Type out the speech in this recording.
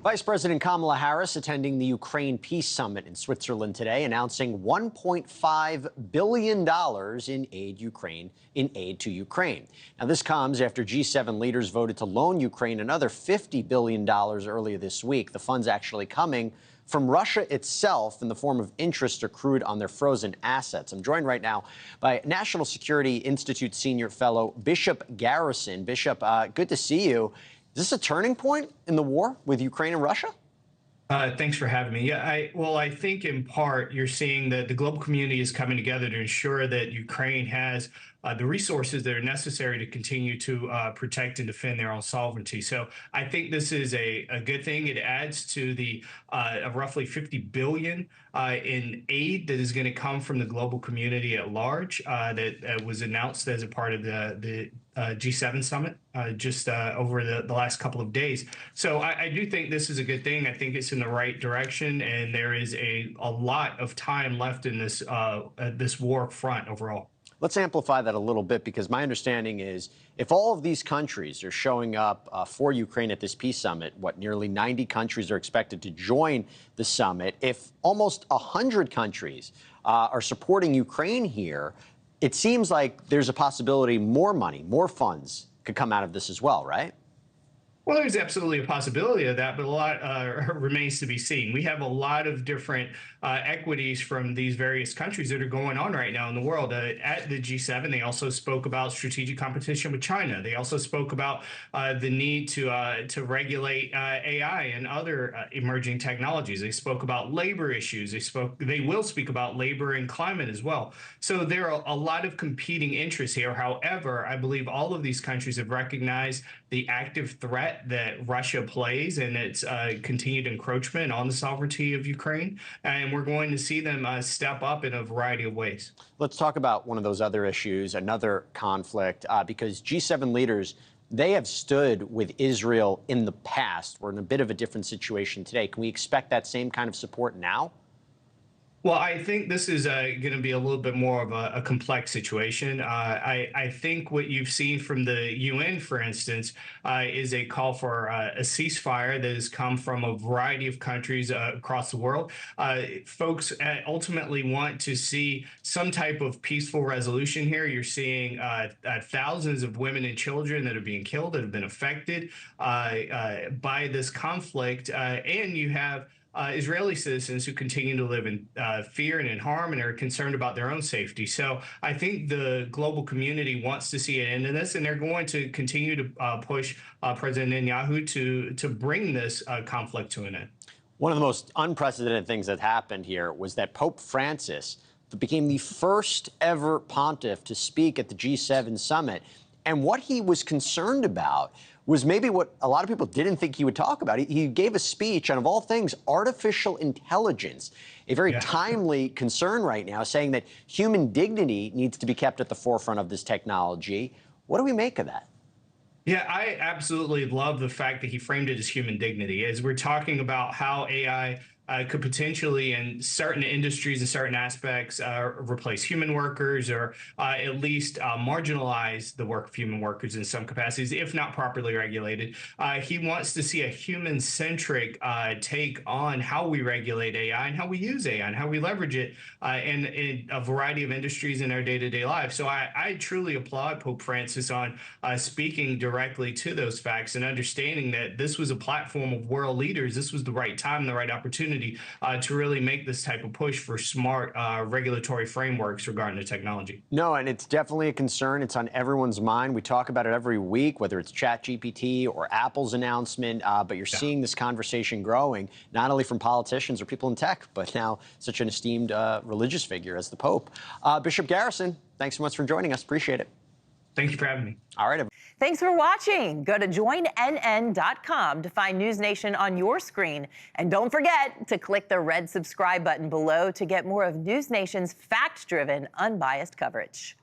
Vice President Kamala Harris attending the Ukraine Peace Summit in Switzerland today, announcing $1.5 billion in aid to Ukraine. Now, this comes after G7 leaders voted to loan Ukraine another $50 billion earlier this week. The funds actually coming from Russia itself in the form of interest accrued on their frozen assets. I'm joined right now by National Security Institute senior fellow Bishop Garrison. Bishop, good to see you. Is this a turning point in the war with Ukraine and Russia? Thanks for having me. Yeah, I think in part you're seeing that the global community is coming together to ensure that Ukraine has the resources that are necessary to continue to protect and defend their own sovereignty. So I think this is a good thing. It adds to the roughly $50 billion in aid that is going to come from the global community at large that was announced as a part of the G7 summit just over the last couple of days. So I do think this is a good thing. I think it's in the right direction, and there is a lot of time left in this war front overall. Let's amplify that a little bit, because my understanding is if all of these countries are showing up for Ukraine at this peace summit, nearly 90 countries are expected to join the summit. If almost 100 countries are supporting Ukraine here, it seems like there's a possibility more money, more funds could come out of this as well, right? Well, there's absolutely a possibility of that, but a lot remains to be seen. We have a lot of different equities from these various countries that are going on right now in the world. At the G7, they also spoke about strategic competition with China. They also spoke about the need to regulate AI and other emerging technologies. They spoke about labor issues. They will speak about labor and climate as well. So there are a lot of competing interests here. However, I believe all of these countries have recognized the active threat that Russia plays and its continued encroachment on the sovereignty of Ukraine. And we're going to see them step up in a variety of ways. Let's talk about one of those other issues, another conflict, because G7 leaders, they have stood with Israel in the past. We're in a bit of a different situation today. Can we expect that same kind of support now? Well, I think this is going to be a little bit more of a complex situation. I think what you've seen from the UN, for instance, is a call for a ceasefire that has come from a variety of countries across the world. Folks ultimately want to see some type of peaceful resolution here. You're seeing thousands of women and children that are being killed, that have been affected by this conflict, and you have Israeli citizens who continue to live in fear and in harm and are concerned about their own safety. So I think the global community wants to see an end to this, and they're going to continue to push President Netanyahu to bring this conflict to an end. One of the most unprecedented things that happened here was that Pope Francis became the first ever pontiff to speak at the G7 summit. And what he was concerned about was maybe what a lot of people didn't think he would talk about. He gave a speech on, of all things, artificial intelligence, a very timely concern right now, saying that human dignity needs to be kept at the forefront of this technology. What do we make of that? Yeah, I absolutely love the fact that he framed it as human dignity, as we're talking about how AI could potentially, in certain industries and certain aspects, replace human workers, or at least marginalize the work of human workers in some capacities, if not properly regulated. He wants to see a human-centric take on how we regulate AI and how we use AI and how we leverage it in a variety of industries in our day-to-day lives. So I truly applaud Pope Francis on speaking directly to those facts and understanding that this was a platform of world leaders. This was the right time, the right opportunity to really make this type of push for smart regulatory frameworks regarding the technology. No, and it's definitely a concern. It's on everyone's mind. We talk about it every week, whether it's ChatGPT or Apple's announcement, but you're seeing this conversation growing, not only from politicians or people in tech, but now such an esteemed religious figure as the Pope. Bishop Garrison, thanks so much for joining us. Appreciate it. Thank you for having me. All right. Thanks for watching. Go to joinnn.com to find NewsNation on your screen. And don't forget to click the red subscribe button below to get more of NewsNation's fact-driven, unbiased coverage.